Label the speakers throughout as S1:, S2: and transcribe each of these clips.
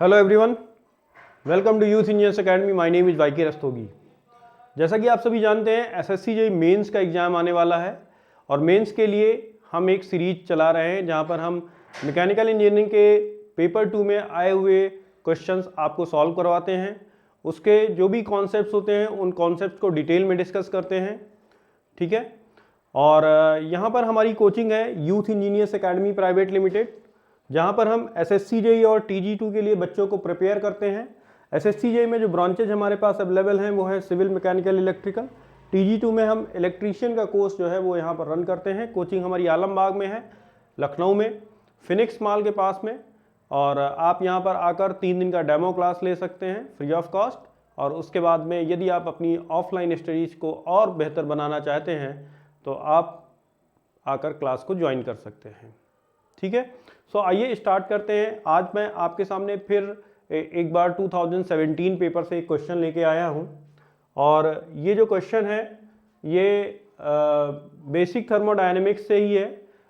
S1: Hello everyone, welcome to Youth Engineers Academy. My name is YK Rastogi. जैसा कि आप सभी जानते हैं, एसएससी जेईई मेंस का एग्ज़ाम आने वाला है और मेंस के लिए हम एक सीरीज चला रहे हैं जहां पर हम मैकेनिकल इंजीनियरिंग के पेपर 2 में आए हुए क्वेश्चंस आपको सॉल्व करवाते हैं। उसके जो भी कॉन्सेप्ट्स होते हैं उन कॉन्सेप्ट्स को डिटेल में डिस्कस करते हैं, ठीक है। और यहाँ पर हमारी कोचिंग है youth Engineers academy private limited, जहाँ पर हम एसएससी जेईई और टीजी2 के लिए बच्चों को प्रिपेयर करते हैं। एसएससी जेईई में जो ब्रांचेज हमारे पास अवेलेबल हैं वो है सिविल, मैकेनिकल, इलेक्ट्रिकल। टीजी2 में हम इलेक्ट्रीशियन का कोर्स जो है वो यहाँ पर रन करते हैं। कोचिंग हमारी आलमबाग में है, लखनऊ में, फिनिक्स मॉल के पास में। और आप यहाँ पर आकर 3 दिन का डेमो क्लास ले सकते हैं फ्री ऑफ कॉस्ट। और उसके बाद में यदि आप अपनी ऑफलाइन स्टडीज़ को और बेहतर बनाना चाहते हैं तो आप आकर क्लास को ज्वाइन कर सकते हैं, ठीक है। सो आइए स्टार्ट करते हैं। आज मैं आपके सामने फिर एक बार 2017 पेपर से एक क्वेश्चन लेके आया हूं और ये जो क्वेश्चन है ये बेसिक थर्मोडायनेमिक्स से ही है,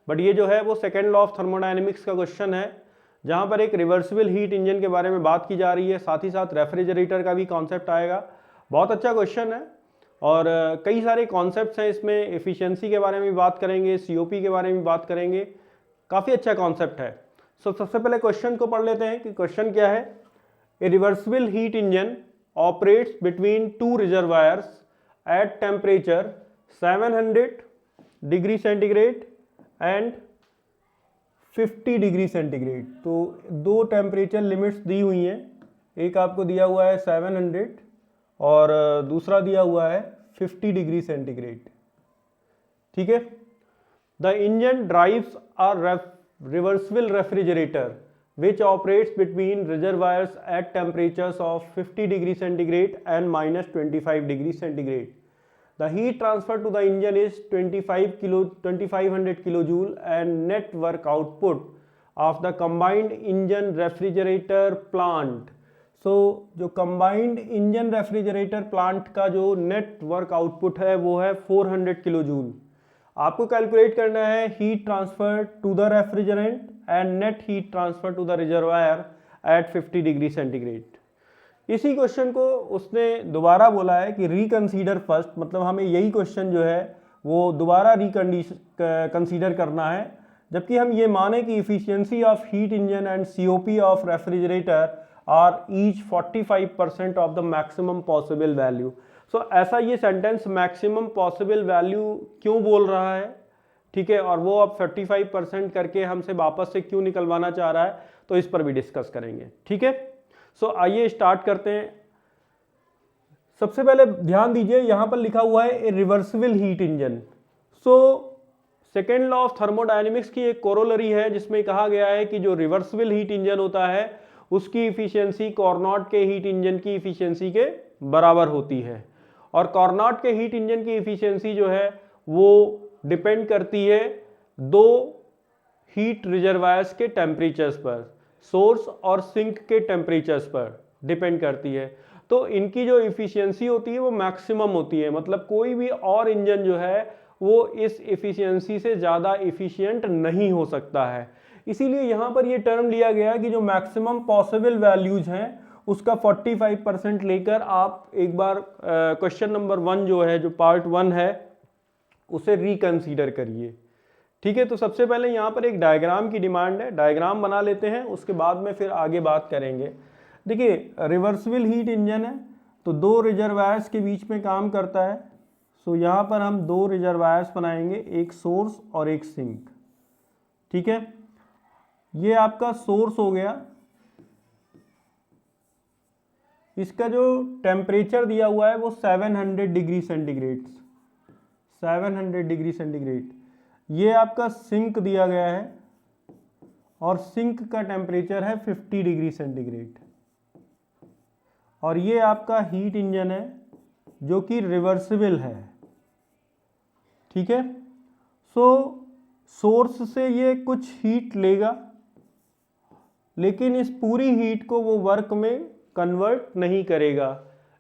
S1: बट ये जो है वो सेकेंड लॉ ऑफ थर्मोडायनेमिक्स का क्वेश्चन है, जहां पर एक रिवर्सिबल हीट इंजन के बारे में बात की जा रही है। साथ ही साथ रेफ्रिजरेटर का भी कॉन्सेप्ट आएगा। बहुत अच्छा क्वेश्चन है और कई सारे कॉन्सेप्ट्स हैं इसमें। एफिशिएंसी के बारे में भी बात करेंगे, सीओपी के बारे में भी बात करेंगे। काफ़ी अच्छा कॉन्सेप्ट है। सबसे पहले क्वेश्चन को पढ़ लेते हैं कि क्वेश्चन क्या है। ए reversible heat engine operates between 2 reservoirs at temperature 700 degree centigrade and 50 degree centigrade. तो 2 टेम्परेचर लिमिट्स दी हुई हैं। एक आपको दिया हुआ है 700 और दूसरा दिया हुआ है 50 डिग्री सेंटीग्रेड, ठीक है। The engine drives a reversible refrigerator which operates between reservoirs at temperatures of 50 degree centigrade and minus 25 degree centigrade. The heat transfer to the engine is 2500 kilojoule and net work output of the combined engine refrigerator plant. So जो combined engine refrigerator plant का जो net work output है वो है 400 kilojoule. आपको calculate करना है heat transfer to the refrigerant and net heat transfer to the reservoir at 50 degree centigrade. इसी क्वेश्चन को उसने दोबारा बोला है कि रिकंसीडर फर्स्ट, मतलब हमें यही क्वेश्चन जो है वो दोबारा कंसीडर करना है, जबकि हम ये माने कि efficiency of heat engine and COP of refrigerator are each 45% of the maximum possible value. So ऐसा ये सेंटेंस मैक्सिमम पॉसिबल वैल्यू क्यों बोल रहा है, ठीक है, और वो अब 45% करके हमसे वापस से क्यों निकलवाना चाह रहा है, तो इस पर भी डिस्कस करेंगे, ठीक है। सो आइए स्टार्ट करते हैं। सबसे पहले ध्यान दीजिए, यहां पर लिखा हुआ है ए reversible heat engine. So second law of thermodynamics की एक कोरोलरी है जिसमें कहा गया है कि जो रिवर्सिबल हीट इंजन होता है उसकी इफिशियंसी कॉर्नॉट के हीट इंजन की इफिशियंसी के बराबर होती है। और कॉर्नॉट के हीट इंजन की इफिशियंसी जो है वो डिपेंड करती है 2 हीट रिजर्वायर्स के टेम्परेचर्स पर, सोर्स और सिंक के टेम्परेचर्स पर डिपेंड करती है। तो इनकी जो इफिशियंसी होती है वो मैक्सिमम होती है, मतलब कोई भी और इंजन जो है वो इस इफिशियंसी से ज़्यादा इफिशियंट नहीं हो सकता है। इसीलिए यहाँ पर ये टर्म लिया गया कि जो मैक्सिमम पॉसिबल वैल्यूज हैं उसका 45% लेकर आप एक बार क्वेश्चन नंबर 1 जो है, जो पार्ट 1 है, उसे रिकंसीडर करिए, ठीक है। तो सबसे पहले यहाँ पर एक डायग्राम की डिमांड है, डायग्राम बना लेते हैं, उसके बाद में फिर आगे बात करेंगे। देखिए, रिवर्सिबल हीट इंजन है तो 2 रिजर्वायर्स के बीच में काम करता है। सो यहाँ पर हम 2 रिजर्वायर्स बनाएंगे, एक सोर्स और एक सिंक, ठीक है। ये आपका सोर्स हो गया। इसका जो टेम्परेचर दिया हुआ है वो 700 डिग्री सेंटीग्रेड, 700 डिग्री सेंटीग्रेड। ये आपका सिंक दिया गया है और सिंक का टेम्परेचर है 50 डिग्री सेंटीग्रेड। और ये आपका हीट इंजन है जो कि रिवर्सिबल है, ठीक है। सो सोर्स से ये कुछ हीट लेगा, लेकिन इस पूरी हीट को वो वर्क में कन्वर्ट नहीं करेगा,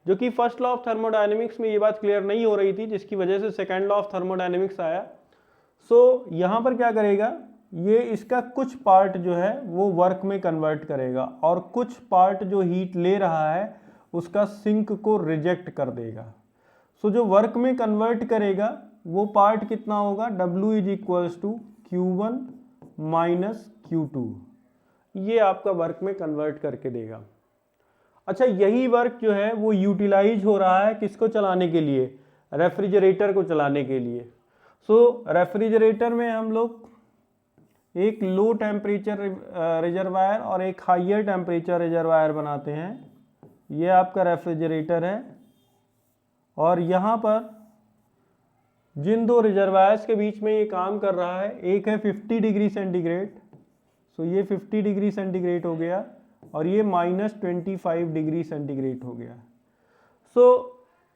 S1: जो कि फर्स्ट लॉ ऑफ थर्मोडायनेमिक्स में ये बात क्लियर नहीं हो रही थी, जिसकी वजह से सेकेंड लॉ ऑफ थर्मोडायनेमिक्स आया। सो यहाँ पर क्या करेगा, ये इसका कुछ पार्ट जो है वो वर्क में कन्वर्ट करेगा और कुछ पार्ट जो हीट ले रहा है उसका सिंक को रिजेक्ट कर देगा। सो जो वर्क में कन्वर्ट करेगा वो पार्ट कितना होगा, W is equals to Q1 minus Q2, ये आपका वर्क में कन्वर्ट करके देगा। अच्छा, यही वर्क जो है वो यूटिलाइज हो रहा है किसको चलाने के लिए, रेफ्रिजरेटर को चलाने के लिए। सो रेफ्रिजरेटर में हम लोग एक लो टेम्परेचर रिजर्वायर और एक हाइयर टेम्परेचर रिजर्वायर बनाते हैं। ये आपका रेफ्रिजरेटर है और यहाँ पर जिन दो रिजर्वायर्स के बीच में ये काम कर रहा है, एक है 50 डिग्री सेंटीग्रेड, सो ये 50 डिग्री सेंटीग्रेड हो गया और ये -25 डिग्री सेंटीग्रेड हो गया। सो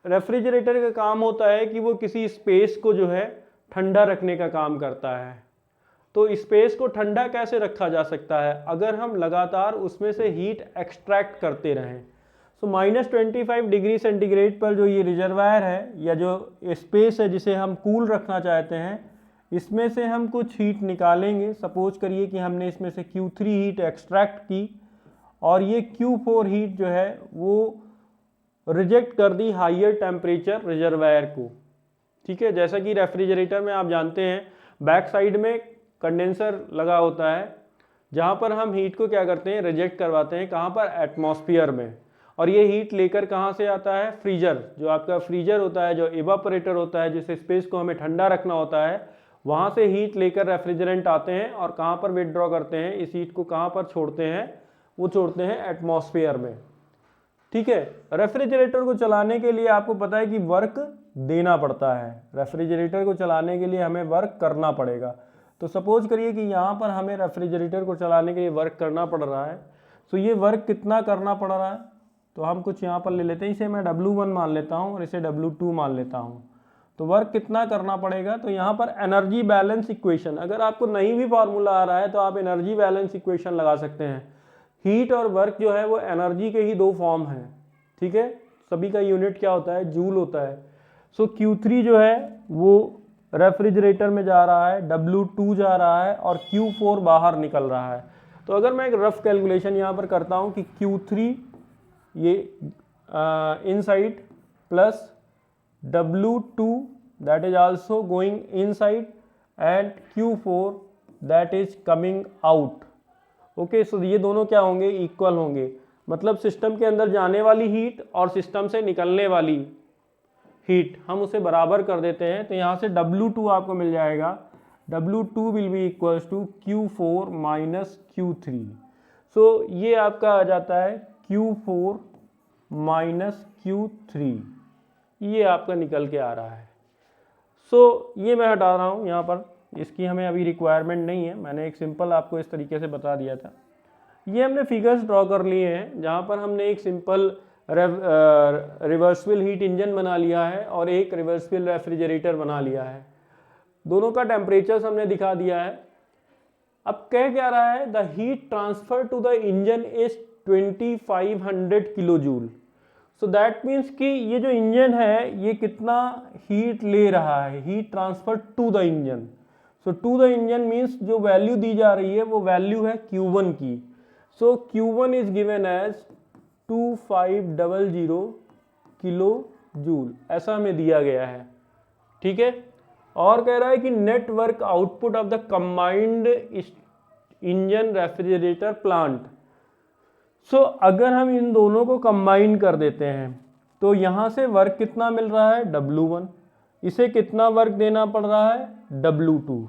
S1: रेफ्रिजरेटर का काम होता है कि वो किसी स्पेस को जो है ठंडा रखने का काम करता है। तो स्पेस को ठंडा कैसे रखा जा सकता है, अगर हम लगातार उसमें से हीट एक्सट्रैक्ट करते रहें। सो -25 डिग्री सेंटीग्रेड पर जो ये रिजर्वायर है या जो स्पेस है जिसे हम कूल रखना चाहते हैं, इसमें से हम कुछ हीट निकालेंगे। सपोज करिए कि हमने इसमें से Q3 हीट एक्सट्रैक्ट की और ये Q4 हीट जो है वो रिजेक्ट कर दी हाइयर टेम्परेचर रिजर्वायर को। ठीक है, जैसा कि रेफ्रिजरेटर में आप जानते हैं बैक साइड में कंडेंसर लगा होता है जहाँ पर हम हीट को क्या करते हैं, रिजेक्ट करवाते हैं। कहाँ पर, एटमॉस्फेयर में। और ये हीट लेकर कहाँ से आता है, फ्रीजर, जो आपका फ्रीजर होता है, जो इवापोरेटर होता है, जिस स्पेस को हमें ठंडा रखना होता है, वहाँ से हीट लेकर रेफ्रिजरेंट आते हैं और कहाँ पर विथड्रॉ करते हैं, इस हीट को कहाँ पर छोड़ते हैं, वो छोड़ते हैं एटमॉस्फेयर में। ठीक है, रेफ्रिजरेटर को चलाने के लिए आपको पता है कि वर्क देना पड़ता है। रेफ्रिजरेटर को चलाने के लिए हमें वर्क करना पड़ेगा। तो सपोज करिए कि यहाँ पर हमें रेफ्रिजरेटर को चलाने के लिए वर्क करना पड़ रहा है। तो ये वर्क कितना करना पड़ रहा है, तो हम कुछ यहाँ पर ले लेते हैं, इसे मैं W1 मान लेता हूँ और इसे W2 मान लेता हूँ। तो वर्क कितना करना पड़ेगा, तो यहाँ पर एनर्जी बैलेंस इक्वेशन, अगर आपको नहीं भी फार्मूला आ रहा है तो आप एनर्जी बैलेंस इक्वेशन लगा सकते हैं। हीट और वर्क जो है वो एनर्जी के ही दो फॉर्म हैं। ठीक है, सभी का यूनिट क्या होता है, जूल होता है। सो Q3 जो है वो रेफ्रिजरेटर में जा रहा है, W2 जा रहा है और Q4 बाहर निकल रहा है। तो अगर मैं एक रफ कैलकुलेशन यहाँ पर करता हूँ कि Q3 ये inside plus W2 that is also going inside and Q4 that is coming out. Okay, so ये दोनों क्या होंगे, इक्वल होंगे। मतलब सिस्टम के अंदर जाने वाली हीट और सिस्टम से निकलने वाली हीट हम उसे बराबर कर देते हैं। तो यहाँ से W2 आपको मिल जाएगा, W2 will be equals to Q4 minus Q3। So ये आपका आ जाता है Q4 माइनस Q3, ये आपका निकल के आ रहा है। सो ये मैं हटा रहा हूँ यहाँ पर, इसकी हमें अभी रिक्वायरमेंट नहीं है, मैंने एक सिंपल आपको इस तरीके से बता दिया था। ये हमने फिगर्स ड्रॉ कर लिए हैं जहाँ पर हमने एक सिंपल रिवर्सिबल हीट इंजन बना लिया है और एक रिवर्सिबल रेफ्रिजरेटर बना लिया है। दोनों का टेम्परेचर्स हमने दिखा दिया है। अब कह क्या रहा है, the heat transfer to the engine is 2500 kilo joule. So that means कि ये जो इंजन है ये कितना हीट ले रहा है, heat transfer to the engine. So to the engine means जो वैल्यू दी जा रही है वो वैल्यू है Q1 की। So Q1 is given as 2500 kilo joule, ऐसा हमें दिया गया है। ठीक है, और कह रहा है कि net work output of the combined engine refrigerator plant. So अगर हम इन दोनों को कंबाइन कर देते हैं तो यहाँ से वर्क कितना मिल रहा है, W1, इसे कितना वर्क देना पड़ रहा है, W2,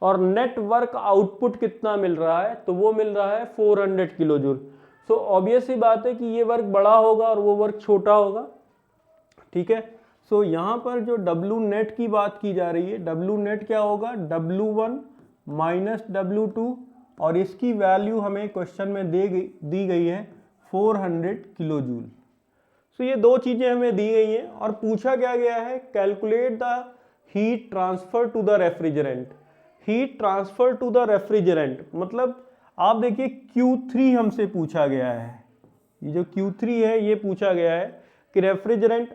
S1: और नेट वर्क आउटपुट कितना मिल रहा है, तो वो मिल रहा है 400 किलो जूल। सो ऑब्वियस सी बात है कि ये वर्क बड़ा होगा और वो वर्क छोटा होगा। ठीक है, सो यहाँ पर जो W नेट की बात की जा रही है, W नेट क्या होगा, W1 माइनस W2, और इसकी वैल्यू हमें क्वेश्चन में दी गई है 400 किलो जूल। सो ये दो चीज़ें हमें दी गई हैं और पूछा क्या गया है, calculate the heat transfer to the refrigerant. Heat transfer to the refrigerant मतलब आप देखिए Q3 हमसे पूछा गया है, ये जो Q3 है ये पूछा गया है कि रेफ्रिजरेंट,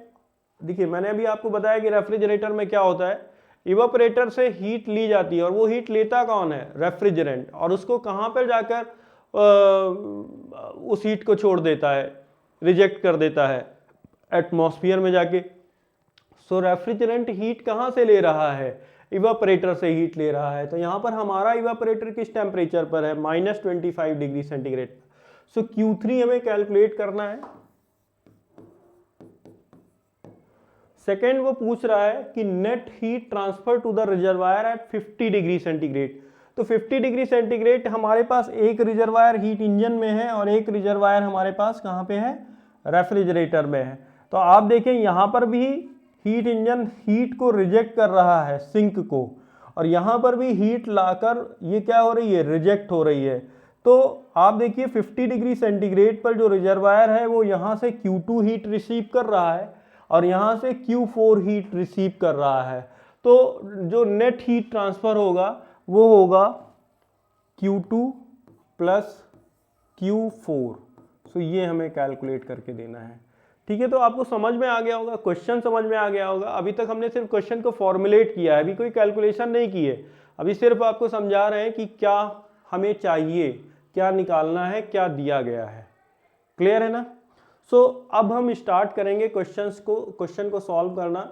S1: देखिए मैंने अभी आपको बताया कि रेफ्रिजरेटर में क्या होता है, इवापोरेटर से हीट ली जाती है और वो हीट लेता कौन है? रेफ्रिजरेंट, और उसको कहाँ पर जाकर उस हीट को छोड़ देता है, रिजेक्ट कर देता है एटमॉस्फेयर में जाके। सो रेफ्रिजरेंट हीट कहाँ से ले रहा है? इवापोरेटर से हीट ले रहा है। तो यहाँ पर हमारा इवापोरेटर किस टेम्परेचर पर है? -25 डिग्री सेंटीग्रेड। सो Q3 हमें कैलकुलेट करना है। सेकेंड वो पूछ रहा है कि net heat transfer to the reservoir at 50 degree centigrade. तो 50 डिग्री सेंटीग्रेड हमारे पास एक रिजर्वायर हीट इंजन में है और एक रिजर्वायर हमारे पास कहाँ पे है? रेफ्रिजरेटर में है। तो आप देखें यहाँ पर भी हीट इंजन हीट को रिजेक्ट कर रहा है, सिंक को, और यहाँ पर भी हीट लाकर ये क्या हो रही है? रिजेक्ट हो रही है। तो आप देखिए 50 डिग्री सेंटीग्रेड पर जो रिजर्वायर है वो यहाँ से Q2 हीट रिसीव कर रहा है और यहाँ से Q4 हीट रिसीव कर रहा है। तो जो नेट हीट ट्रांसफर होगा वो होगा Q2 प्लस Q4। सो ये हमें कैलकुलेट करके देना है। ठीक है, तो आपको समझ में आ गया होगा, क्वेश्चन समझ में आ गया होगा। अभी तक हमने सिर्फ क्वेश्चन को फॉर्मुलेट किया है, अभी कोई कैलकुलेशन नहीं की है। अभी सिर्फ आपको समझा रहे हैं कि क्या हमें चाहिए, क्या निकालना है, क्या दिया गया है। क्लियर है ना? सो अब हम स्टार्ट करेंगे क्वेश्चन को सॉल्व करना।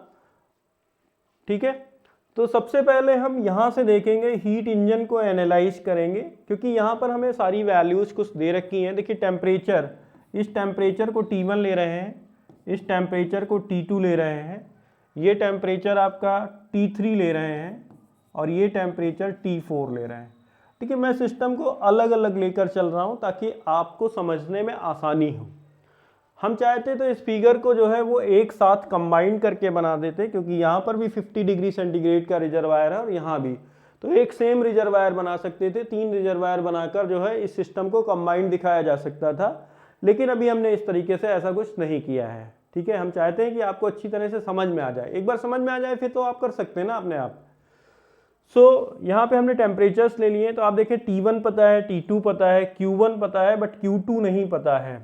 S1: ठीक है, तो सबसे पहले हम यहाँ से देखेंगे, हीट इंजन को एनालाइज करेंगे, क्योंकि यहाँ पर हमें सारी वैल्यूज कुछ दे रखी हैं। देखिए टेम्परेचर, इस टेम्परेचर को T1 ले रहे हैं, इस टेम्परेचर को T2 ले रहे हैं, ये टेम्परेचर आपका T3 ले रहे हैं और ये टेम्परेचर T4 ले रहे हैं। ठीक है, मैं सिस्टम को अलग अलग लेकर चल रहा हूँ ताकि आपको समझने में आसानी हो। हम चाहते तो इस फिगर को जो है वो एक साथ कंबाइन करके बना देते, क्योंकि यहाँ पर भी 50 डिग्री सेंटीग्रेड का रिजर्वायर है और यहाँ भी, तो एक सेम रिजर्वायर बना सकते थे। 3 रिजर्वायर बनाकर जो है इस सिस्टम को कंबाइन दिखाया जा सकता था, लेकिन अभी हमने इस तरीके से ऐसा कुछ नहीं किया है। ठीक है, हम चाहते हैं कि आपको अच्छी तरह से समझ में आ जाए। एक बार समझ में आ जाए फिर तो आप कर सकते हैं ना अपने आप। सो यहाँ पे हमने टेम्परेचर्स ले लिए, तो आप देखें T1 पता है, T2 पता है, Q1 पता है, बट Q2 नहीं पता है।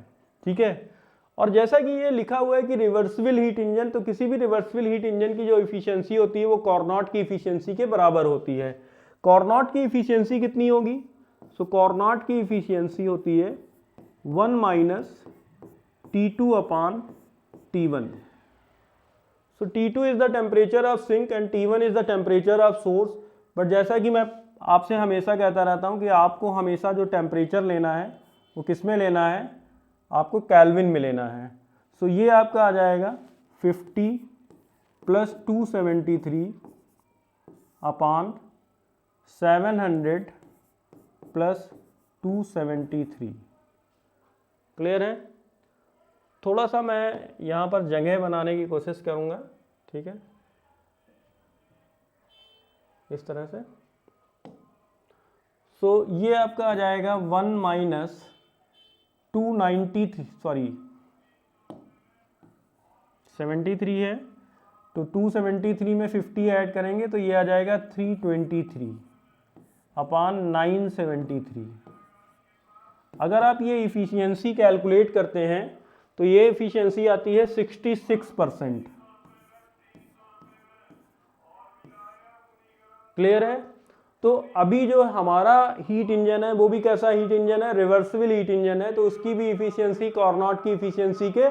S1: ठीक है, और जैसा कि ये लिखा हुआ है कि रिवर्सिबल हीट इंजन, तो किसी भी रिवर्सिबल हीट इंजन की जो इफिशियंसी होती है वो कॉर्नॉट की इफिशियंसी के बराबर होती है। कॉर्नॉट की इफिशियंसी कितनी होगी? सो कॉर्नॉट की इफिशियंसी होती है 1 minus T2 upon T1। So T2 is the temperature of sink and T1 is the temperature of source. But जैसा कि मैं आपसे हमेशा कहता रहता हूँ कि आपको हमेशा जो टेम्परेचर लेना है वो किस में लेना है? आपको केल्विन में लेना है। सो ये आपका आ जाएगा 50 प्लस 273 अपॉन 700 प्लस 273। क्लियर है? थोड़ा सा मैं यहाँ पर जगह बनाने की कोशिश करूँगा। ठीक है, इस तरह से। सो ये आपका आ जाएगा 1 माइनस 293, सॉरी 73 है, तो 273 में 50 ऐड करेंगे तो ये आ जाएगा 323 अपॉन 973। अगर आप ये इफिशियंसी कैलकुलेट करते हैं तो ये इफिशियंसी आती है 66%। क्लियर है? तो अभी जो हमारा हीट इंजन है वो भी कैसा हीट इंजन है? रिवर्सिबल हीट इंजन है, तो उसकी भी इफिशियंसी कॉर्नॉट की इफिशियंसी के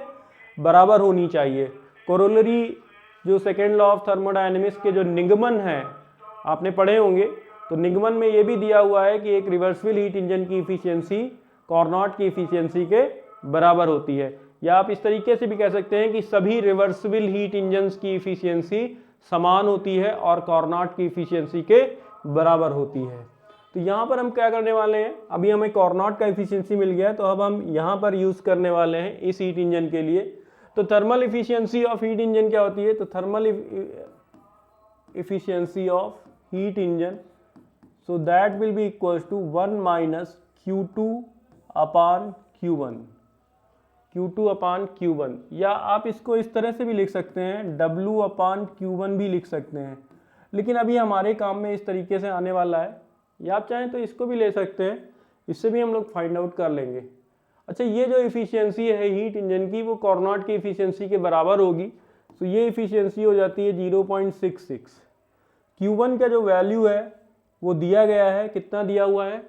S1: बराबर होनी चाहिए। कोरोलरी जो सेकेंड लॉ ऑफ थर्मोडायनेमिक्स के जो निगमन है आपने पढ़े होंगे, तो निगमन में ये भी दिया हुआ है कि एक रिवर्सिबल हीट इंजन की इफिशियंसी कॉर्नॉट की इफिशियंसी के बराबर होती है। या आप इस तरीके से भी कह सकते हैं कि सभी रिवर्सिबल हीट इंजन्स की इफिशियंसी समान होती है और कॉर्नॉट की इफिशियंसी के बराबर होती है। तो यहाँ पर हम क्या करने वाले हैं? अभी हमें कॉर्नॉट का इफिशियंसी मिल गया है, तो अब हम यहाँ पर यूज़ करने वाले हैं इस हीट इंजन के लिए। तो thermal efficiency of heat engine क्या होती है? तो thermal efficiency of heat engine, so that will be equals to 1 minus Q2 upon Q1, Q2 upon Q1। या आप इसको इस तरह से भी लिख सकते हैं, W अपॉन Q1 भी लिख सकते हैं, लेकिन अभी हमारे काम में इस तरीके से आने वाला है। या आप चाहें तो इसको भी ले सकते हैं, इससे भी हम लोग फाइंड आउट कर लेंगे। अच्छा, ये जो इफिशियंसी है हीट इंजन की वो कॉर्नॉट की इफिशियंसी के बराबर होगी, तो ये इफिशियंसी हो जाती है 0.66। Q1 का जो वैल्यू है वो दिया गया है, कितना दिया हुआ है,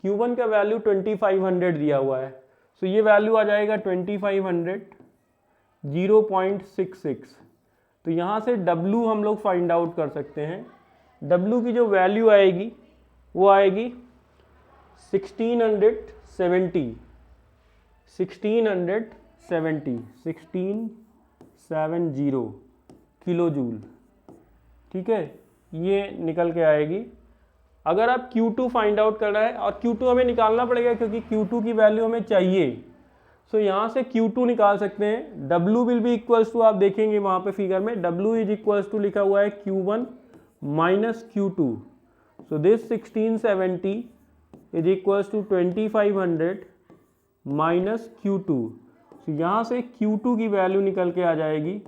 S1: Q1 का वैल्यू 2500 दिया हुआ है। सो ये वैल्यू आ जाएगा 2500 0.66। तो यहाँ से W हम लोग फाइंड आउट कर सकते हैं। W की जो वैल्यू आएगी वो आएगी 1670 किलो जूल। ठीक है, ये निकल के आएगी। अगर आप Q2 फाइंड आउट करना है, और Q2 हमें निकालना पड़ेगा क्योंकि Q2 की वैल्यू हमें चाहिए। सो यहाँ से Q2 निकाल सकते हैं। W will be equals to, आप देखेंगे वहाँ पे फिगर में W इज इक्वल्स टू लिखा हुआ है Q1 minus Q2। So this 1670 is equals to 2500 minus Q2। So यहाँ से Q2 की वैल्यू निकल के आ जाएगी,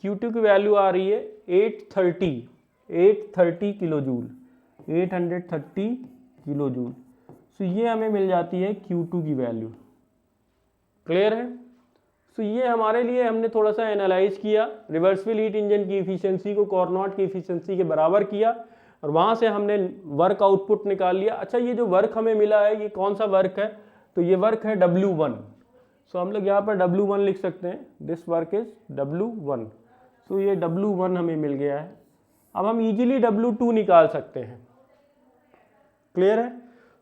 S1: Q2 की वैल्यू आ रही है 830 किलो जूल, 830 किलो जूल। सो ये हमें मिल जाती है Q2 की वैल्यू। क्लियर है? सो ये हमारे लिए हमने थोड़ा सा एनालाइज किया, रिवर्सिबल हीट इंजन की इफिशियंसी को कार्नोट की इफिशियंसी के बराबर किया और वहाँ से हमने वर्क आउटपुट निकाल लिया। अच्छा, ये जो वर्क हमें मिला है ये कौन सा वर्क है, तो ये वर्क है W1। सो हम लोग यहाँ पर W1 लिख सकते हैं, दिस वर्क इज W1। सो ये W1 हमें मिल गया है। अब हम इजीली W2 निकाल सकते हैं। क्लियर है?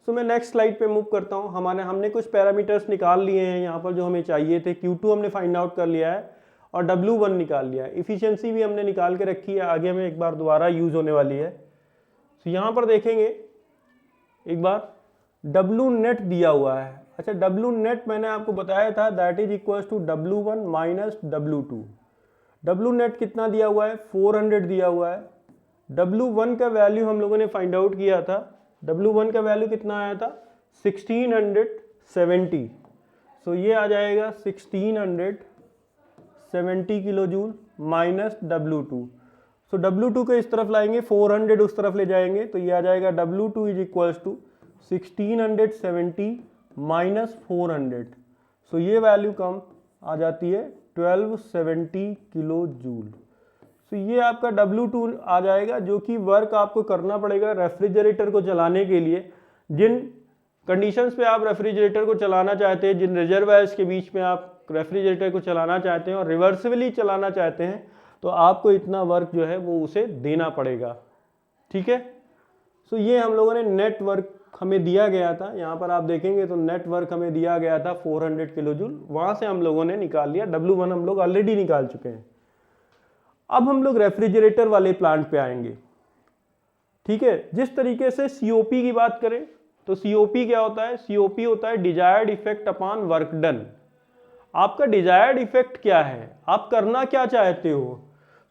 S1: सो मैं नेक्स्ट स्लाइड पे मूव करता हूँ। हमने कुछ पैरामीटर्स निकाल लिए हैं यहाँ पर जो हमें चाहिए थे। Q2 हमने फाइंड आउट कर लिया है और W1 निकाल लिया है। इफिशियंसी भी हमने निकाल के रखी है, आगे हमें एक बार दोबारा यूज होने वाली है। तो यहाँ पर देखेंगे एक बार W नेट दिया हुआ है। अच्छा, W नेट मैंने आपको बताया था that is equals to W1 minus W2। W net कितना दिया हुआ है, 400 दिया हुआ है। W1 का वैल्यू हम लोगों ने फाइंड आउट किया था, W1 का वैल्यू कितना आया था, 1670। सो ये आ जाएगा 1670 किलो जूल माइनस W2। सो W2 को इस तरफ लाएंगे, 400 उस तरफ ले जाएंगे, तो ये आ जाएगा W2 is equals to 1670 minus 400। So ये वैल्यू कम आ जाती है 1270 किलो जूल। तो ये आपका W2 आ जाएगा, जो कि वर्क आपको करना पड़ेगा रेफ्रिजरेटर को चलाने के लिए। जिन कंडीशंस पे आप रेफ्रिजरेटर को चलाना चाहते हैं, जिन रिजर्वायर्स के बीच में आप रेफ्रिजरेटर को चलाना चाहते हैं और रिवर्सिबली चलाना चाहते हैं, तो आपको इतना वर्क जो है वो उसे देना पड़ेगा। ठीक है? सो ये हम लोगों ने नेट वर्क हमें दिया गया था, यहाँ पर आप देखेंगे तो नेट वर्क हमें दिया गया था 400 किलो जूल। वहाँ से हम लोगों ने निकाल लिया, W1 हम लोग ऑलरेडी निकाल चुके हैं। अब हम लोग रेफ्रिजरेटर वाले प्लांट पे आएंगे। ठीक है, जिस तरीके से COP की बात करें तो COP क्या होता है, COP होता है desired effect upon work done. आपका डिजायर्ड इफेक्ट क्या है, आप करना क्या चाहते हो।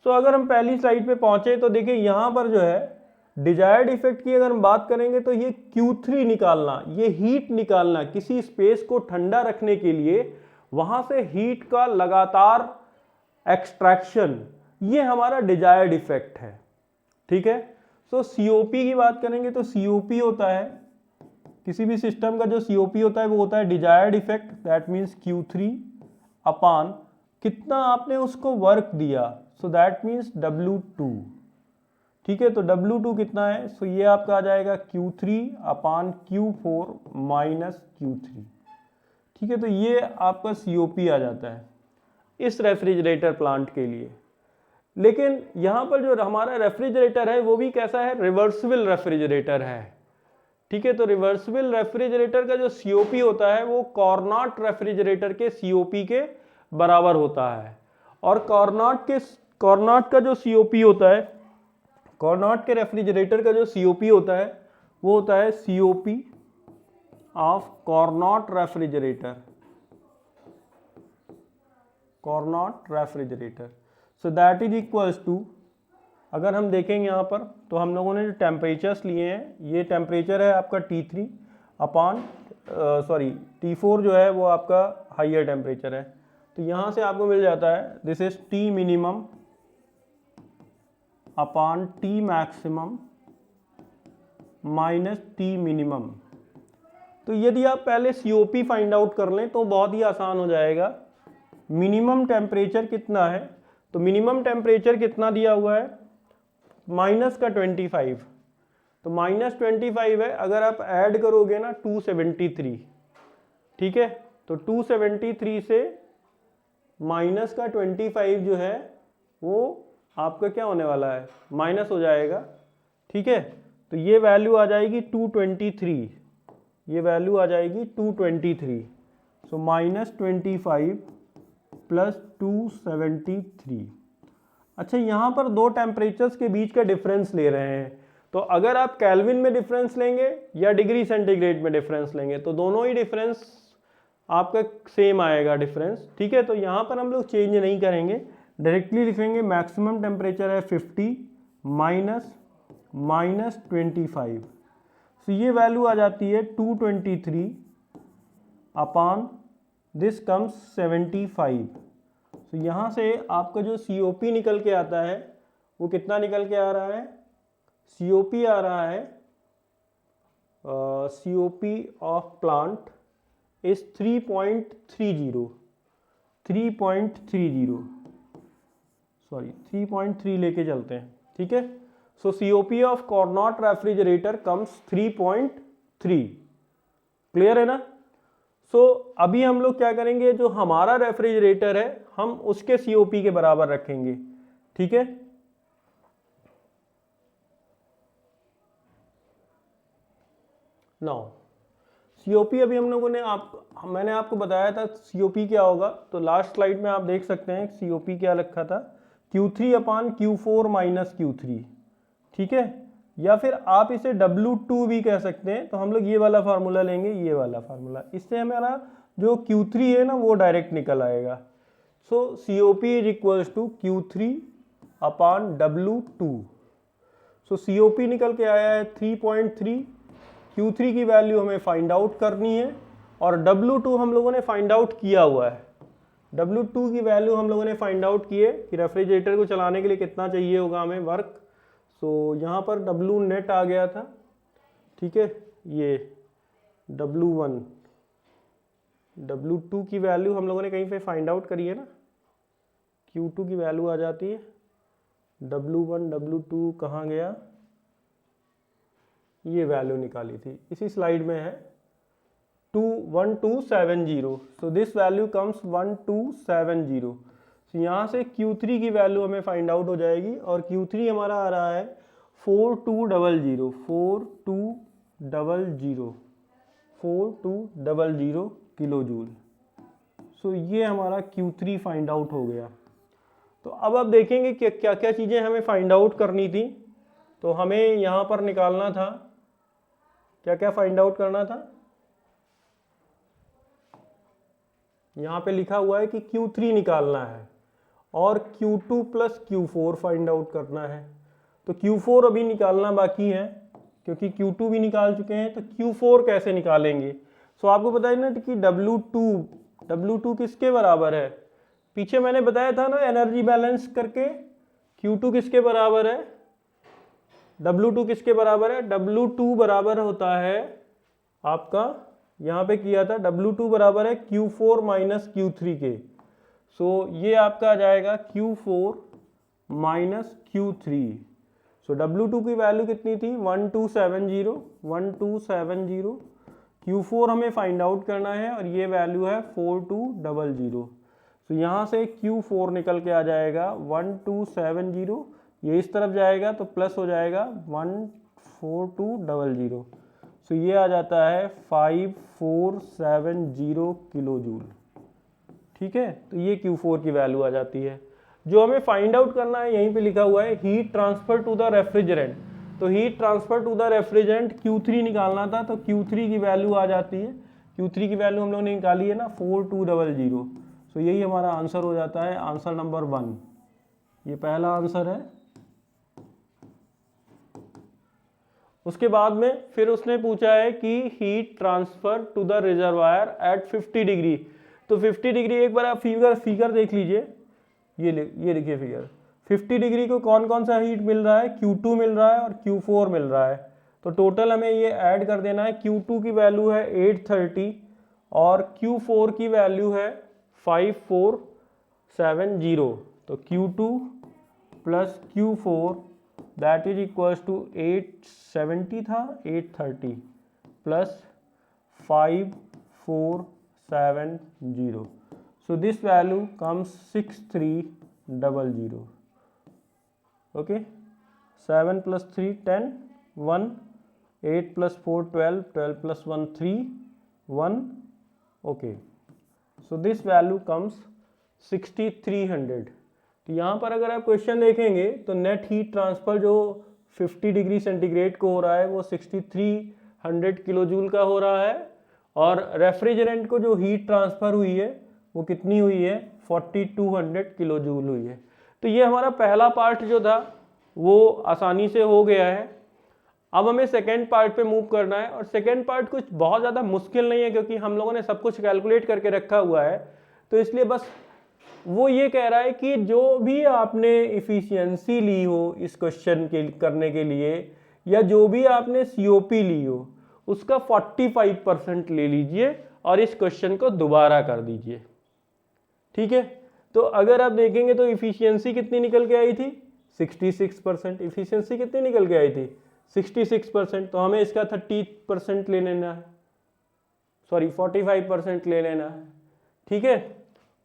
S1: सो अगर हम पहली स्लाइड पे पहुंचे तो देखिए यहाँ पर जो है डिजायर्ड इफेक्ट की अगर हम बात करेंगे तो ये Q3 निकालना, ये हीट निकालना, किसी स्पेस को ठंडा रखने के लिए वहां से हीट का लगातार एक्सट्रैक्शन, ये हमारा डिजायर्ड इफेक्ट है। ठीक है? सो COP की बात करेंगे तो COP होता है, किसी भी सिस्टम का जो COP होता है वो होता है desired effect, that means Q3 upon कितना आपने उसको वर्क दिया, सो दैट मीन्स W2। ठीक है, तो W2 कितना है, सो ये आपका आ जाएगा Q3 upon Q4 minus Q3। ठीक है, तो ये आपका COP आ जाता है इस रेफ्रिजरेटर प्लांट के लिए। लेकिन यहाँ पर जो हमारा रेफ्रिजरेटर है वो भी कैसा है, रिवर्सिबल रेफ्रिजरेटर है। ठीक है, तो रिवर्सिबल रेफ्रिजरेटर का जो COP होता है वो कार्नोट रेफ्रिजरेटर के COP के बराबर होता है। और कार्नोट का जो COP होता है, कार्नोट के रेफ्रिजरेटर का जो COP होता है वो होता है COP of Carnot refrigerator, Carnot refrigerator. So that is equals to, अगर हम देखेंगे यहाँ पर तो हम लोगों ने जो टेम्परेचर्स लिए हैं, ये टेम्परेचर है आपका T3 अपॉन T4 जो है वो आपका हाइयर टेम्परेचर है। तो यहाँ से आपको मिल जाता है this is T minimum upon T maximum minus T minimum. तो यदि आप पहले COP फाइंड आउट कर लें तो बहुत ही आसान हो जाएगा। मिनिमम टेम्परेचर कितना है, तो मिनिमम टेम्परेचर कितना दिया हुआ है माइनस का 25, तो -25 है, अगर आप ऐड करोगे ना 273, ठीक है, तो 273 से माइनस का 25 जो है वो आपका क्या होने वाला है, माइनस हो जाएगा, ठीक है। तो ये वैल्यू आ जाएगी 223, ये वैल्यू आ जाएगी 223, सो -25 प्लस 273। अच्छा, यहाँ पर दो टेम्परेचर्स के बीच का डिफरेंस ले रहे हैं, तो अगर आप केल्विन में डिफरेंस लेंगे या डिग्री सेंटीग्रेड में डिफरेंस लेंगे तो दोनों ही डिफरेंस आपका सेम आएगा डिफरेंस, ठीक है। तो यहाँ पर हम लोग चेंज नहीं करेंगे, डायरेक्टली लिखेंगे मैक्सिमम टेम्परेचर है 50 माइनस -25, तो ये वैल्यू आ जाती है 223 अपॉन दिस कम्स 75। तो यहाँ से आपका जो COP निकल के आता है वो कितना निकल के आ रहा है, COP आ रहा है, COP ऑफ प्लांट इज 3.30, 3.3 लेके चलते हैं, ठीक है। सो COP of Cournot refrigerator comes 3.3, clear है ना। सो अभी हम लोग क्या करेंगे, जो हमारा रेफ्रिजरेटर है हम उसके COP के बराबर रखेंगे, ठीक है। नाउ COP अभी हम लोगों ने मैंने आपको बताया था COP क्या होगा, तो लास्ट स्लाइड में आप देख सकते हैं COP क्या लिखा था, Q3 अपान Q4 माइनस Q3, ठीक है, या फिर आप इसे W2 भी कह सकते हैं। तो हम लोग ये वाला फार्मूला लेंगे, ये वाला फार्मूला, इससे हमारा जो Q3 है ना वो डायरेक्ट निकल आएगा। So COP is equals to Q3 upon W2। So COP निकल के आया है 3.3, Q3 की वैल्यू हमें फाइंड आउट करनी है और W2 हम लोगों ने फाइंड आउट किया हुआ है। W2 की वैल्यू हम लोगों ने फाइंड आउट की है कि रेफ्रिजरेटर को चलाने के लिए कितना चाहिए होगा हमें वर्क। सो यहाँ पर W नेट आ गया था, ठीक है, ये W1, W2 की वैल्यू हम लोगों ने कहीं पे फाइंड आउट करी है ना, Q2 की वैल्यू आ जाती है, W1 W2 कहाँ गया, ये वैल्यू निकाली थी, इसी स्लाइड में है 1270। So this value comes 1270। तो यहाँ से Q3 की वैल्यू हमें फाइंड आउट हो जाएगी और Q3 हमारा आ रहा है 4200 किलो जूल। सो ये हमारा Q3 फाइंड आउट हो गया। तो अब आप देखेंगे कि क्या क्या चीज़ें हमें फाइंड आउट करनी थी। तो हमें यहाँ पर निकालना था, क्या क्या फाइंड आउट करना था, यहाँ पे लिखा हुआ है कि Q3 निकालना है और Q2 plus Q4 find out करना है। तो Q4 अभी निकालना बाकी है क्योंकि Q2 भी निकाल चुके हैं, तो Q4 कैसे निकालेंगे। सो आपको पता है ना कि W2 किसके बराबर है, पीछे मैंने बताया था ना एनर्जी बैलेंस करके, Q2 किसके बराबर है, W2 किसके बराबर है, W2 बराबर होता है आपका, यहाँ पे किया था W2 बराबर है Q4 माइनस Q3 के। सो ये आपका आ जाएगा Q4 माइनस Q3। सो W2 की वैल्यू कितनी थी 1270, Q4 हमें फाइंड आउट करना है और ये वैल्यू है 4200। सो यहाँ से Q4 निकल के आ जाएगा 1270, ये इस तरफ जाएगा तो प्लस हो जाएगा 14200। सो ये आ जाता है 5470 किलो जूल, ठीक है। तो ये Q4 की वैल्यू आ जाती है। जो हमें फाइंड आउट करना है यहीं पे लिखा हुआ है heat transfer to the refrigerant. तो heat transfer to the refrigerant Q3 निकालना था, तो Q3 की वैल्यू आ जाती है, Q3 की वैल्यू हम लोगों ने निकाली है ना 4200। सो यही हमारा आंसर हो जाता है, आंसर नंबर 1, ये पहला आंसर है। उसके बाद में फिर उसने पूछा है कि heat transfer to the reservoir at 50 degree. तो 50 डिग्री एक बार आप फिगर देख लीजिए, ये देखिए फिगर, 50 डिग्री को कौन कौन सा हीट मिल रहा है, Q2 मिल रहा है और Q4 मिल रहा है। तो टोटल हमें ये ऐड कर देना है, Q2 की वैल्यू है 830 और Q4 की वैल्यू है 5470। तो Q2 plus Q4 that is equals to 870 था 830 plus 5470. So this value comes 6300. Okay, 7 plus 3 10, 1, 8 plus 4 12, 12 plus 1 3, 1. Okay, so this value comes 6300. तो यहाँ पर अगर आप क्वेश्चन देखेंगे तो नेट हीट ट्रांसफर जो 50 डिग्री सेंटीग्रेड को हो रहा है वो 6300 किलो जूल का हो रहा है, और रेफ्रिजरेंट को जो हीट ट्रांसफर हुई है वो कितनी हुई है 4200 किलो जूल हुई है। तो ये हमारा पहला पार्ट जो था वो आसानी से हो गया है। अब हमें सेकेंड पार्ट पे मूव करना है, और सेकेंड पार्ट कुछ बहुत ज़्यादा मुश्किल नहीं है क्योंकि हम लोगों ने सब कुछ कैलकुलेट करके रखा हुआ है। तो इसलिए बस वो ये कह रहा है कि जो भी आपने इफ़िशियंसी ली हो इस क्वेश्चन के करने के लिए, या जो भी आपने सीओपी ली हो, उसका 45% ले लीजिए और इस क्वेश्चन को दोबारा कर दीजिए। ठीक है, तो अगर आप देखेंगे तो इफ़िशियंसी कितनी निकल के आई थी 66%। इफ़िशियंसी कितनी निकल के आई थी 66%। तो हमें इसका 30% ले लेना है, सॉरी 45% ले लेना है। ठीक है,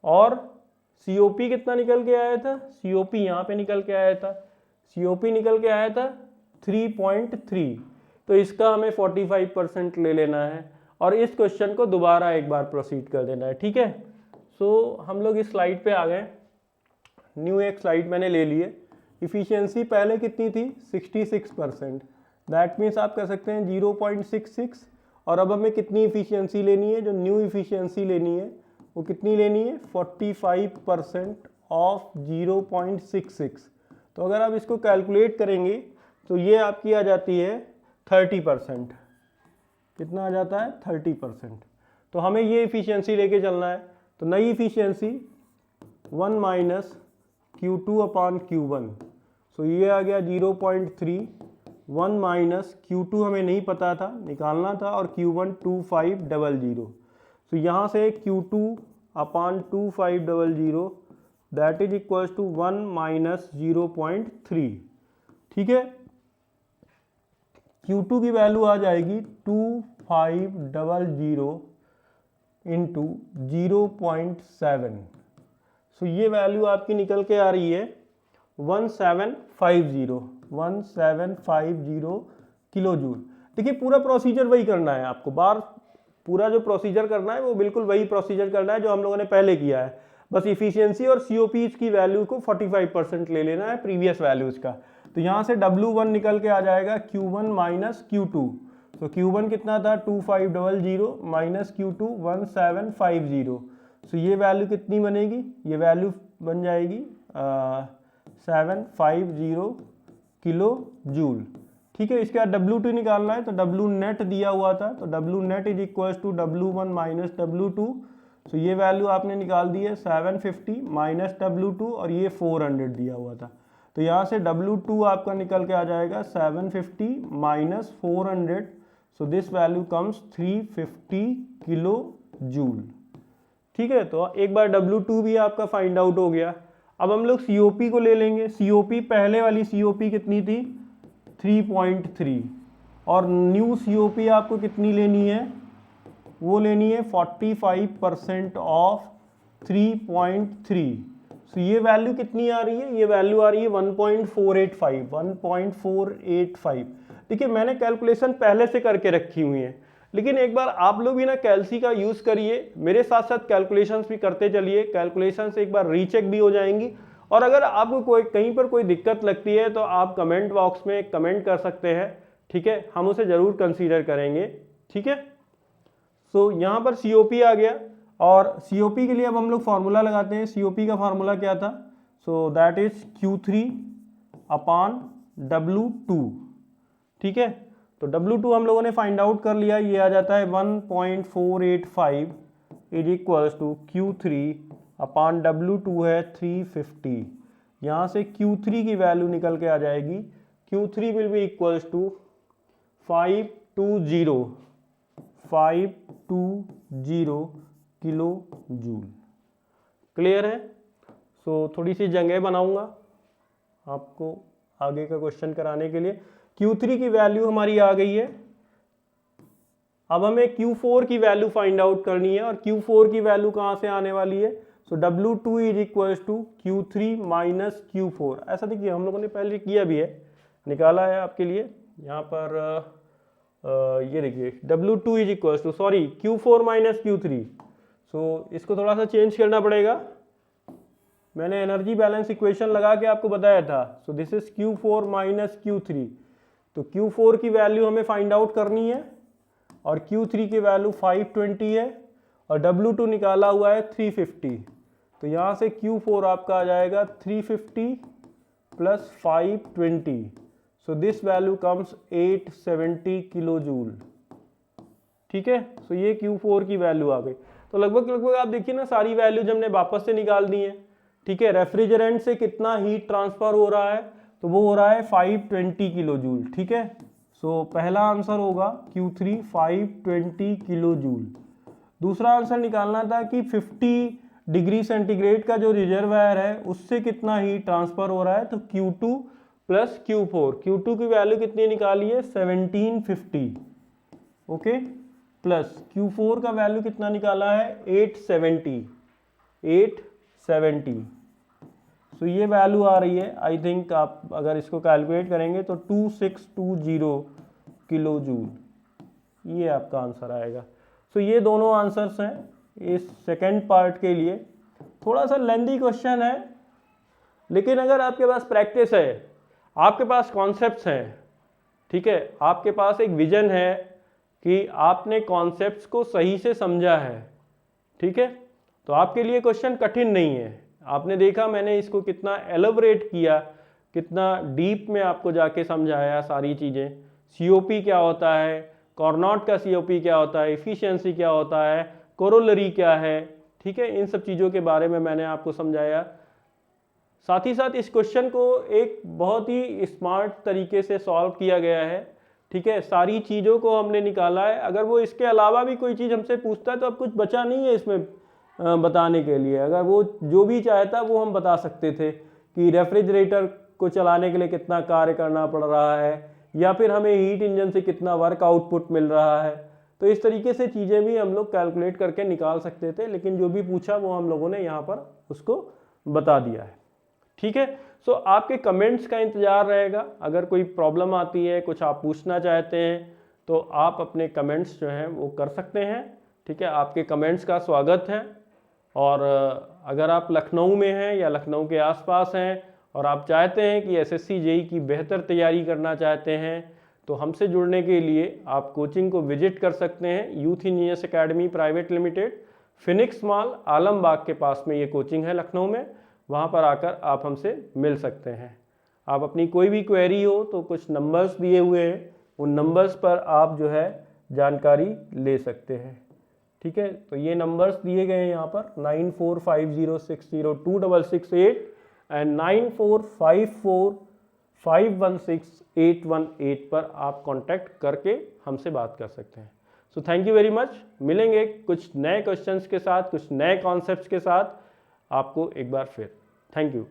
S1: और सीओपी कितना निकल के आया था, सीओपी यहाँ पे निकल के आया था, सीओपी निकल के आया था 3.3। तो इसका हमें 45% ले लेना है और इस क्वेश्चन को दोबारा एक बार प्रोसीड कर देना है। ठीक है, सो हम लोग इस स्लाइड पे आ गए। न्यू एक स्लाइड मैंने ले ली है। इफ़िशियंसी पहले कितनी थी 66%, दैट मीन्स आप कह सकते हैं 0.66। और अब हमें कितनी इफ़िशियंसी लेनी है, जो न्यू इफ़िशियंसी लेनी है वो कितनी लेनी है 45% ऑफ 0.66। तो अगर आप इसको कैलकुलेट करेंगे तो ये आपकी आ जाती है 30%। कितना आ जाता है 30%। तो हमें ये इफ़िशियंसी लेके चलना है। तो नई efficiency 1 minus Q2 upon Q1। सो ये आ गया 0.3। 1 माइनस Q2 हमें नहीं पता था, निकालना था, और Q1 2500। तो यहाँ से Q2 upon 2500 that is equals to 1 minus 0.3। ठीक है, Q2 की वैल्यू आ जाएगी 2500 इंटू 0.7। सो ये वैल्यू आपकी निकल के आ रही है 1750 किलो जूल। देखिए पूरा प्रोसीजर वही करना है आपको, पूरा जो प्रोसीजर करना है वो बिल्कुल वही प्रोसीजर करना है जो हम लोगों ने पहले किया है। बस इफ़िशियंसी और सीओपी की वैल्यू को 45% ले लेना है प्रीवियस वैल्यूज का। तो यहाँ से W1 निकल के आ जाएगा Q1 माइनस Q2। तो Q1 कितना था 2500 माइनस Q2 1750। सो ये वैल्यू कितनी बनेगी, ये वैल्यू बन जाएगी 750 किलो जूल। ठीक है, इसके बाद W2 निकालना है। तो W नेट दिया हुआ था, तो W net is equals to W1 minus W2। So ये वैल्यू आपने निकाल दी है 750 माइनस W2, और ये 400 दिया हुआ था। तो यहाँ से W2 आपका निकल के आ जाएगा 750 minus 400। So this value comes 350 kilo joule. ठीक है, तो एक बार W2 भी आपका फाइंड आउट हो गया। अब हम लोग COP को ले लेंगे। COP पहले वाली COP कितनी थी 3.3, और न्यू COP आपको कितनी लेनी है, वो लेनी है 45% ऑफ 3.3। तो ये वैल्यू कितनी आ रही है, ये वैल्यू आ रही है 1.485। देखिए मैंने कैलकुलेशन पहले से करके रखी हुई है, लेकिन एक बार आप लोग भी ना कैलसी का यूज़ करिए, मेरे साथ साथ कैलकुलेशंस भी करते चलिए। कैलकुलेशंस एक बार रीचेक भी हो जाएंगी, और अगर आपको कोई कहीं पर कोई दिक्कत लगती है तो आप कमेंट बॉक्स में कमेंट कर सकते हैं। ठीक है, हम उसे ज़रूर कंसीडर करेंगे। ठीक है, सो यहाँ पर COP आ गया, और COP के लिए अब हम लोग फार्मूला लगाते हैं। COP का फार्मूला क्या था, सो that is Q3 upon W2। ठीक है, तो W2 हम लोगों ने फाइंड आउट कर लिया, ये आ जाता है 1.485 is equals to Q3 upon W2 है 350। यहाँ से Q3 की वैल्यू निकल के आ जाएगी, Q3 will be equals to 520 kilo joule. Clear है। सो थोड़ी सी जगह बनाऊंगा आपको आगे का क्वेश्चन कराने के लिए। Q3 की वैल्यू हमारी आ गई है। अब हमें Q4 की वैल्यू फाइंड आउट करनी है, और Q4 की वैल्यू कहाँ से आने वाली है? So W2 is equals to Q3 minus Q4। ऐसा देखिए हम लोगों ने पहले किया भी है, निकाला है आपके लिए यहाँ पर। ये देखिए W2 is equals to, sorry, Q4 minus Q3। So इसको थोड़ा सा चेंज करना पड़ेगा। मैंने एनर्जी बैलेंस इक्वेशन लगा के आपको बताया था। So this is Q4 minus Q3। तो Q4 की वैल्यू हमें फाइंड आउट करनी है, और Q3 की वैल्यू 520 है, और W2 निकाला हुआ है 350। तो यहाँ से Q4 आपका आ जाएगा 350 plus 520। So this value comes 870 kilo joule. ठीक है, सो ये Q4 की वैल्यू आ गई। तो लगभग आप देखिए ना, सारी वैल्यूज हमने वापस से निकाल दी है। ठीक है, रेफ्रिजरेंट से कितना हीट ट्रांसफर हो रहा है? तो वो हो रहा है 520 किलो जूल। ठीक है, सो पहला आंसर होगा Q3 520 किलो जूल। दूसरा आंसर निकालना था कि 50 डिग्री सेंटीग्रेड का जो रिजर्वायर है उससे कितना हीट ट्रांसफर हो रहा है? तो Q2 प्लस Q4। Q2 की वैल्यू कितनी निकाली है? 1750। ओके, प्लस Q4 का वैल्यू कितना निकाला है? 870। सो ये वैल्यू आ रही है, आई थिंक आप अगर इसको कैलकुलेट करेंगे तो 2620 किलो जूल। ये आपका आंसर आएगा। सो ये दोनों आंसर्स हैं इस सेकेंड पार्ट के लिए। थोड़ा सा लेंथी क्वेश्चन है, लेकिन अगर आपके पास प्रैक्टिस है, आपके पास कॉन्सेप्ट्स हैं, ठीक है, आपके पास एक विजन है कि आपने कॉन्सेप्ट्स को सही से समझा है, ठीक है, तो आपके लिए क्वेश्चन कठिन नहीं है। आपने देखा मैंने इसको कितना एलोबरेट किया, कितना डीप में आपको जाके समझाया सारी चीज़ें। COP क्या होता है, कॉर्नॉट का COP क्या होता है, एफिशिएंसी क्या होता है, कोरोलरी क्या है, ठीक है, इन सब चीज़ों के बारे में मैंने आपको समझाया। साथ ही साथ इस क्वेश्चन को एक बहुत ही स्मार्ट तरीके से सॉल्व किया गया है। ठीक है, सारी चीज़ों को हमने निकाला है। अगर वो इसके अलावा भी कोई चीज़ हमसे पूछता है तो अब कुछ बचा नहीं है इसमें बताने के लिए। अगर वो जो भी चाहता वो हम बता सकते थे कि रेफ्रिजरेटर को चलाने के लिए कितना कार्य करना पड़ रहा है, या फिर हमें हीट इंजन से कितना वर्क आउटपुट मिल रहा है। तो इस तरीके से चीज़ें भी हम लोग कैलकुलेट करके निकाल सकते थे, लेकिन जो भी पूछा वो हम लोगों ने यहाँ पर उसको बता दिया है। ठीक है, सो आपके कमेंट्स का इंतज़ार रहेगा। अगर कोई प्रॉब्लम आती है, कुछ आप पूछना चाहते हैं, तो आप अपने कमेंट्स जो हैं वो कर सकते हैं। ठीक है, आपके कमेंट्स का स्वागत है। और अगर आप लखनऊ में हैं या लखनऊ के आसपास हैं और आप चाहते हैं कि SSC JEE की बेहतर तैयारी करना चाहते हैं, तो हमसे जुड़ने के लिए आप कोचिंग को विजिट कर सकते हैं। Youth Engineers academy private limited, Phoenix mall, Alambagh के पास में ये कोचिंग है लखनऊ में। वहाँ पर आकर आप हमसे मिल सकते हैं। आप अपनी कोई भी क्वेरी हो तो कुछ नंबर्स दिए हुए हैं, उन नंबर्स पर आप जो है जानकारी ले सकते हैं। ठीक है, तो ये नंबर्स दिए गए हैं यहाँ पर 9450602668 एंड 9454516818 पर आप कांटेक्ट करके हमसे बात कर सकते हैं। So thank you very much. मिलेंगे कुछ नए क्वेश्चंस के साथ, कुछ नए कॉन्सेप्ट्स के साथ आपको एक बार फिर। Thank you.